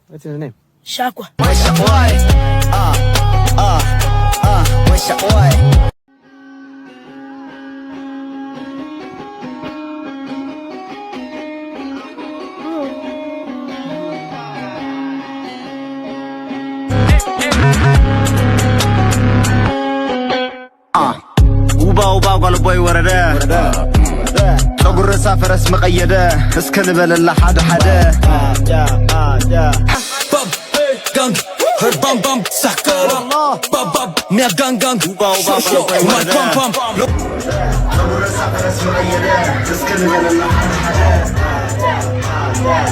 What's his name? Shakwa. Where's your boy? Where's your boy? وبا قال بوي ورده طقر سافرس مقيده اسكن بلله حدا حدا bum, gang, her bum bum, sakar, bum bum, mea gang gang, my pum pum. طقر سافرس مقيده اسكن بلله حدا حدا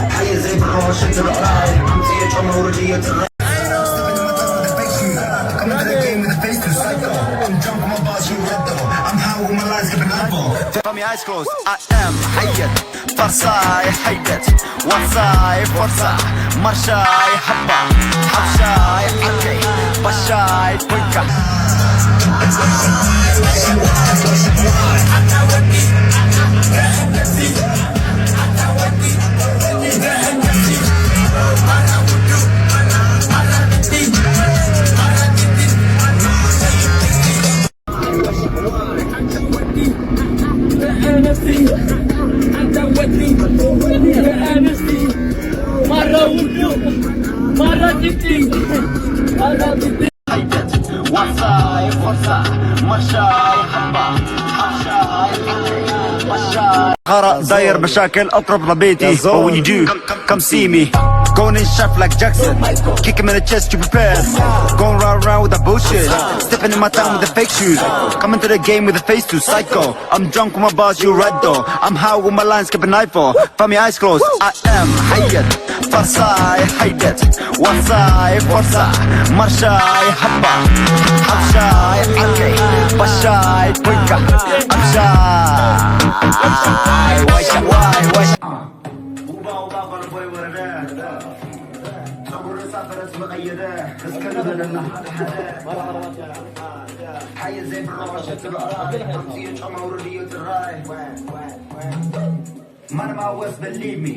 حي زي بالروش انت القراي عمتي عمر ورجيه الراي From your eyes closed, I am حيد فرصاي حيدت وصاي فرصة مرشاي حبة حبشاي حكي بشاي بويكا حيدت وصاي فرصة مرشاي حبة حبشاي حكي بشاي غرق داير مشاكل اقرب لبيتي But when you do, come see me Going in sharp like Jackson Kick him in the chest, you prepared Going round with that bullshit Stepping in my town with the fake shoes Coming to the game with a face too psycho I'm drunk with my bars, you red though I'm high with my lines, keep a knife for From your eyes closed, I am حيد فرصاي حيدت وصاي فرصة مرشاي حبة حبشاي حكي بشاي بويكا أبشاي واي حي زي بالروش ما ما was believe me